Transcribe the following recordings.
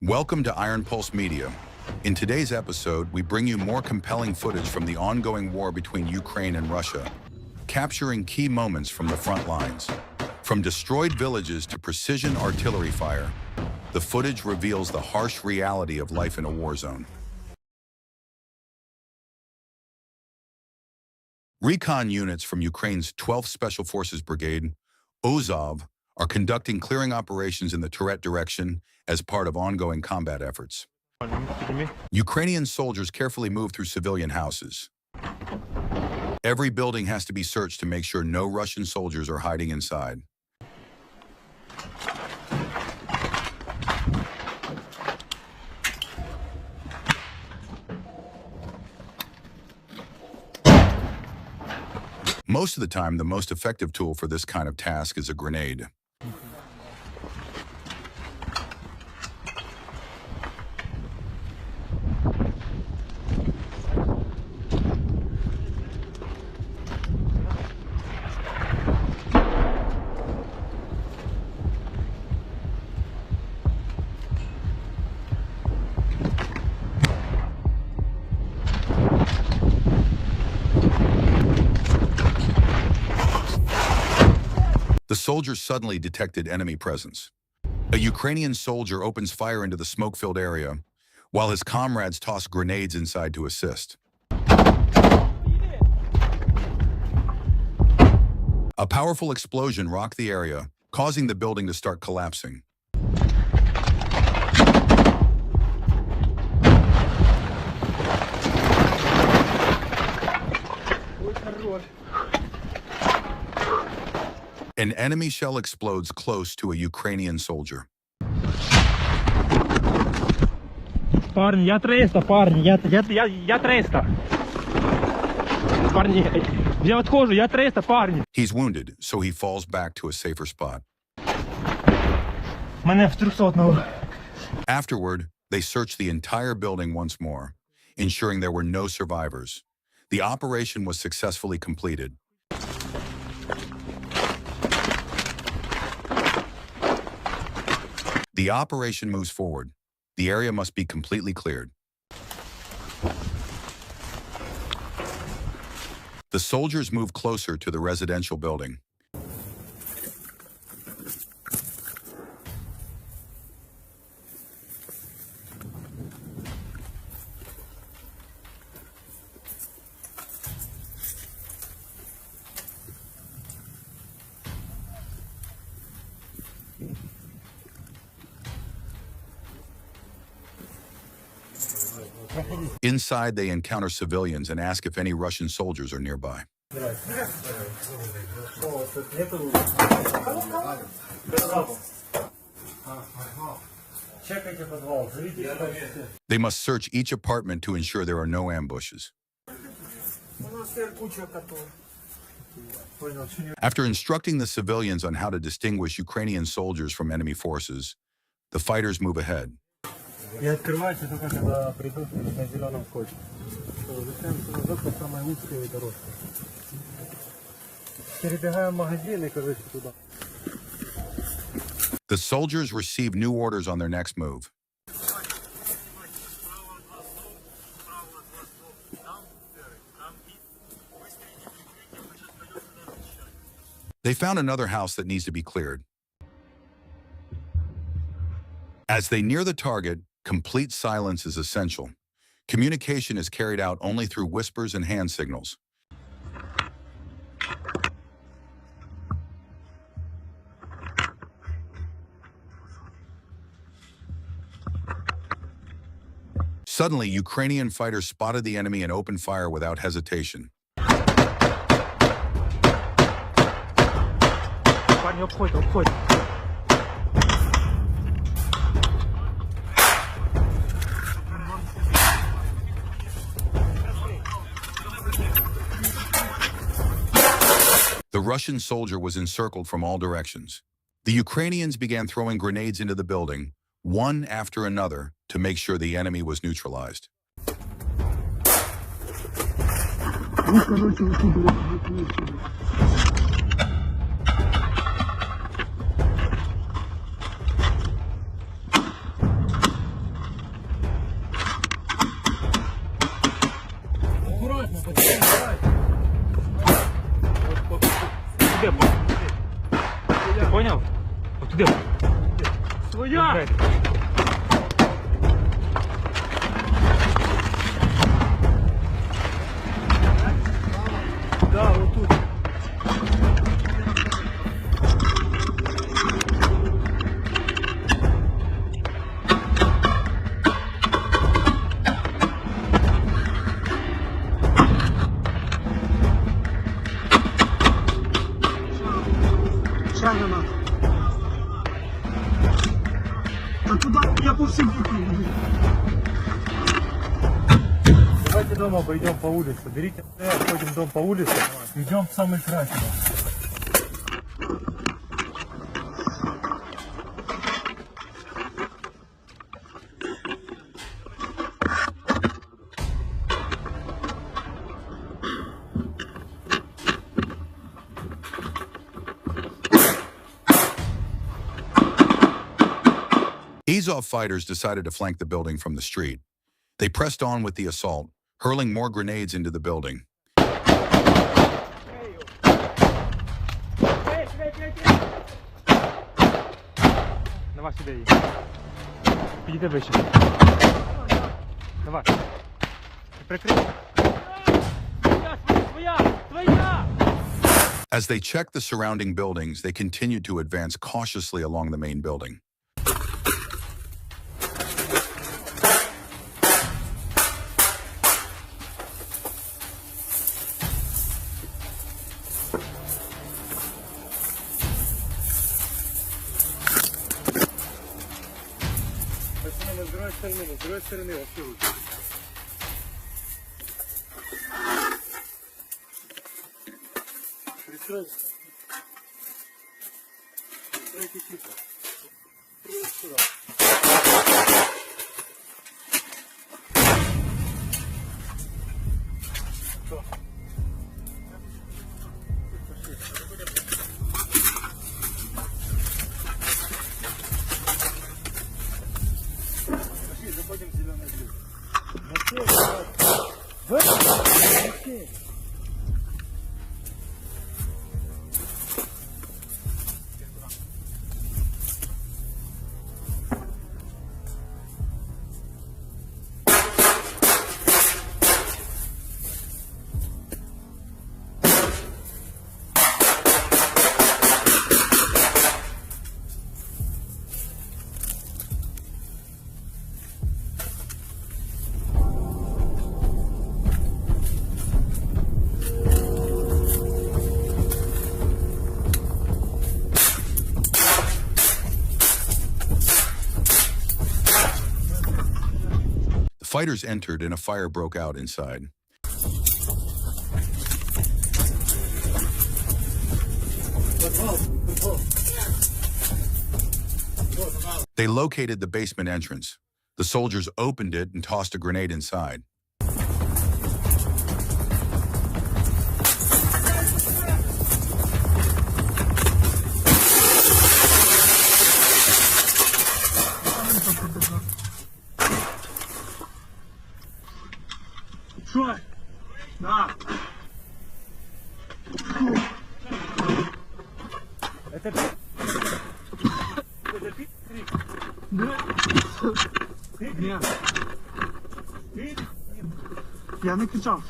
Welcome to Iron Pulse Media. In today's episode, we bring you more compelling footage from the ongoing war between Ukraine and Russia, capturing key moments from the front lines. From destroyed villages to precision artillery fire, the footage reveals the harsh reality of life in a war zone. Recon units from Ukraine's 12th Special Forces Brigade, WarZone, are conducting clearing operations in the Turret direction as part of ongoing combat efforts. Ukrainian soldiers carefully move through civilian houses. Every building has to be searched to make sure no Russian soldiers are hiding inside. Most of the time, the most effective tool for this kind of task is a grenade. The soldiers suddenly detected enemy presence. A Ukrainian soldier opens fire into the smoke-filled area, while his comrades toss grenades inside to assist. A powerful explosion rocked the area, causing the building to start collapsing. An enemy shell explodes close to a Ukrainian soldier. Парни, я 300, парни, я 300. Парни, я отхожу, я 300, парни. He's wounded, so he falls back to a safer spot. Мене в 300-го. Afterward, they searched the entire building once more, ensuring there were no survivors. The operation was successfully completed. The operation moves forward. The area must be completely cleared. The soldiers move closer to the residential building. Inside, they encounter civilians and ask if any Russian soldiers are nearby. They must search each apartment to ensure there are no ambushes. After instructing the civilians on how to distinguish Ukrainian soldiers from enemy forces, the fighters move ahead. И открывается только когда придут на зеленом скотче. Зато самая узкая дорожка. Перебегаем магазин и, короче, туда. The soldiers receive new orders on their next move. They found another house that needs to be cleared. As they near the target, complete silence is essential. Communication is carried out only through whispers and hand signals. Suddenly, Ukrainian fighters spotted the enemy and opened fire without hesitation. The Russian soldier was encircled from all directions. The Ukrainians began throwing grenades into the building, one after another, to make sure the enemy was neutralized. Іди. Своя! Да, отут. Ще нема. Та туди я по всім бокам. Давайте дома обойдем по улице. Берите, обходим дом по улице. Идем в самый край. Azov fighters decided to flank the building from the street. They pressed on with the assault, hurling more grenades into the building. Давай сюди її. Підійди вище. Давай. Прикрий. Твоя! As they checked the surrounding buildings, they continued to advance cautiously along the main building. С другой стороны вообще лучше. Пристроиться. Пристройте тихо. Сюда. Что? Заходим в зеленый люк. The fighters entered and a fire broke out inside. They located the basement entrance. The soldiers opened it and tossed a grenade inside. Що? Да. Это пи***. Ні. Я не кричав.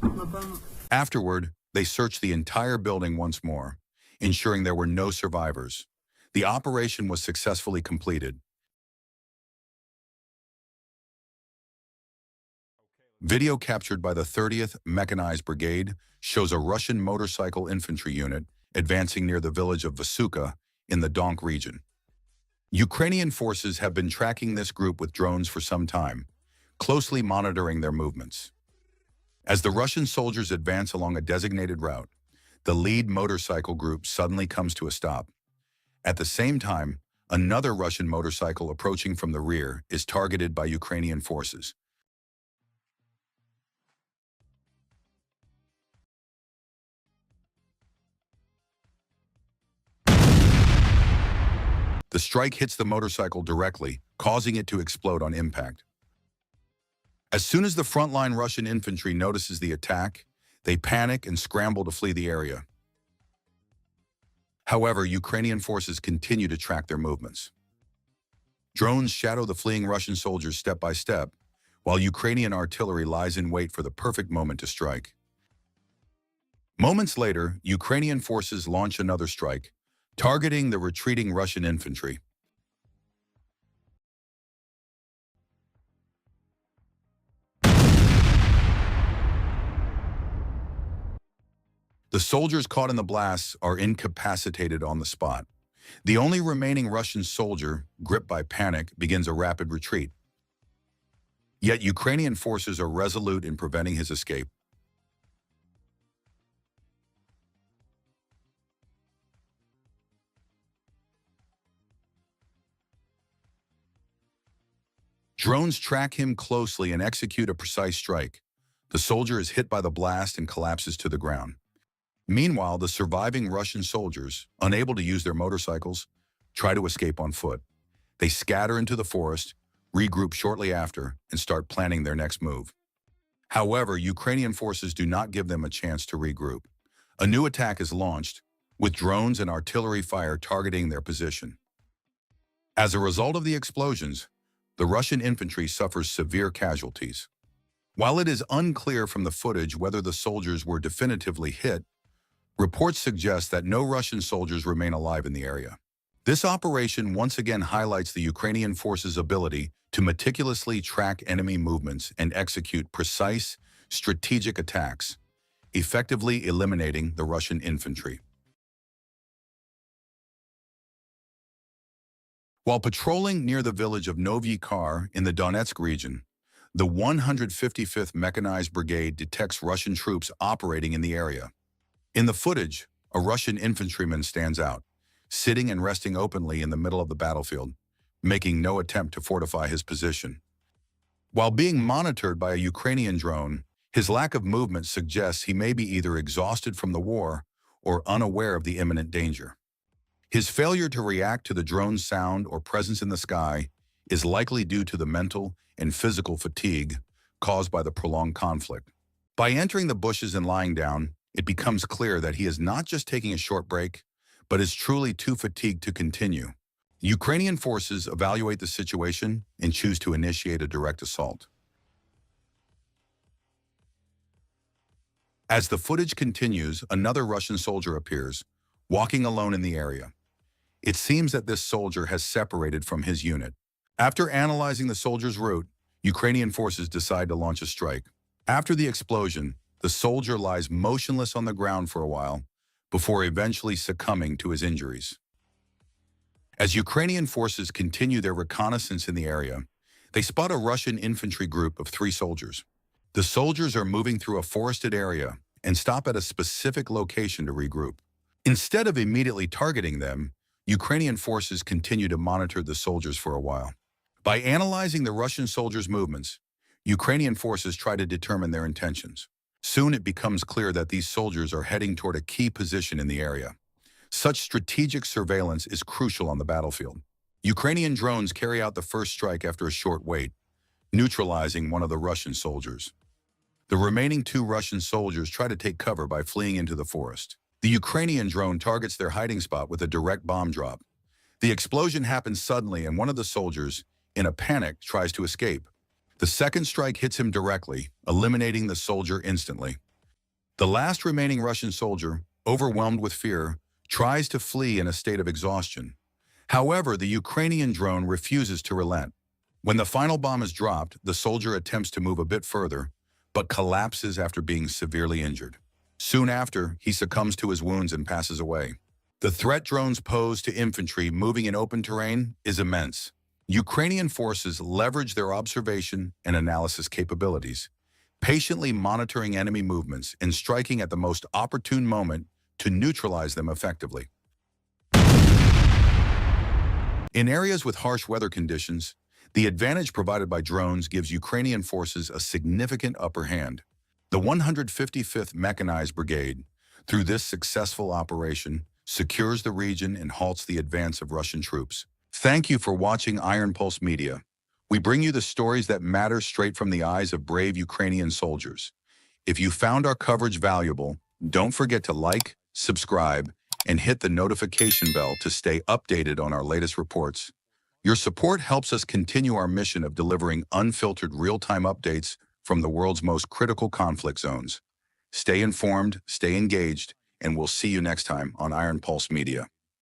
Напевно. Afterward, they searched the entire building once more, ensuring there were no survivors. The operation was successfully completed. Video captured by the 30th Mechanized Brigade shows a Russian motorcycle infantry unit advancing near the village of Vasuka in the Donk region. Ukrainian forces have been tracking this group with drones for some time, closely monitoring their movements. As the Russian soldiers advance along a designated route, the lead motorcycle group suddenly comes to a stop. At the same time, another Russian motorcycle approaching from the rear is targeted by Ukrainian forces. The strike hits the motorcycle directly, causing it to explode on impact. As soon as the frontline Russian infantry notices the attack, they panic and scramble to flee the area. However, Ukrainian forces continue to track their movements. Drones shadow the fleeing Russian soldiers step by step, while Ukrainian artillery lies in wait for the perfect moment to strike. Moments later, Ukrainian forces launch another strike, targeting the retreating Russian infantry. The soldiers caught in the blasts are incapacitated on the spot. The only remaining Russian soldier, gripped by panic, begins a rapid retreat. Yet Ukrainian forces are resolute in preventing his escape. Drones track him closely and execute a precise strike. The soldier is hit by the blast and collapses to the ground. Meanwhile, the surviving Russian soldiers, unable to use their motorcycles, try to escape on foot. They scatter into the forest, regroup shortly after, and start planning their next move. However, Ukrainian forces do not give them a chance to regroup. A new attack is launched, with drones and artillery fire targeting their position. As a result of the explosions, the Russian infantry suffers severe casualties. While it is unclear from the footage whether the soldiers were definitively hit, reports suggest that no Russian soldiers remain alive in the area. This operation once again highlights the Ukrainian forces' ability to meticulously track enemy movements and execute precise, strategic attacks, effectively eliminating the Russian infantry. While patrolling near the village of Novyi Kar in the Donetsk region, the 155th Mechanized Brigade detects Russian troops operating in the area. In the footage, a Russian infantryman stands out, sitting and resting openly in the middle of the battlefield, making no attempt to fortify his position. While being monitored by a Ukrainian drone, his lack of movement suggests he may be either exhausted from the war or unaware of the imminent danger. His failure to react to the drone's sound or presence in the sky is likely due to the mental and physical fatigue caused by the prolonged conflict. By entering the bushes and lying down, it becomes clear that he is not just taking a short break, but is truly too fatigued to continue. Ukrainian forces evaluate the situation and choose to initiate a direct assault. As the footage continues, another Russian soldier appears, walking alone in the area. It seems that this soldier has separated from his unit. After analyzing the soldier's route, Ukrainian forces decide to launch a strike. After the explosion, the soldier lies motionless on the ground for a while, before eventually succumbing to his injuries. As Ukrainian forces continue their reconnaissance in the area, they spot a Russian infantry group of 3 soldiers. The soldiers are moving through a forested area and stop at a specific location to regroup. Instead of immediately targeting them, Ukrainian forces continue to monitor the soldiers for a while. By analyzing the Russian soldiers' movements, Ukrainian forces try to determine their intentions. Soon it becomes clear that these soldiers are heading toward a key position in the area. Such strategic surveillance is crucial on the battlefield. Ukrainian drones carry out the first strike after a short wait, neutralizing one of the Russian soldiers. The remaining 2 Russian soldiers try to take cover by fleeing into the forest. The Ukrainian drone targets their hiding spot with a direct bomb drop. The explosion happens suddenly and one of the soldiers, in a panic, tries to escape. The second strike hits him directly, eliminating the soldier instantly. The last remaining Russian soldier, overwhelmed with fear, tries to flee in a state of exhaustion. However, the Ukrainian drone refuses to relent. When the final bomb is dropped, the soldier attempts to move a bit further, but collapses after being severely injured. Soon after, he succumbs to his wounds and passes away. The threat drones pose to infantry moving in open terrain is immense. Ukrainian forces leverage their observation and analysis capabilities, patiently monitoring enemy movements and striking at the most opportune moment to neutralize them effectively. In areas with harsh weather conditions, the advantage provided by drones gives Ukrainian forces a significant upper hand. The 155th Mechanized Brigade, through this successful operation, secures the region and halts the advance of Russian troops. Thank you for watching Iron Pulse Media. We bring you the stories that matter straight from the eyes of brave Ukrainian soldiers. If you found our coverage valuable, don't forget to like, subscribe, and hit the notification bell to stay updated on our latest reports. Your support helps us continue our mission of delivering unfiltered real-time updates from the world's most critical conflict zones. Stay informed, stay engaged, and we'll see you next time on Iron Pulse Media.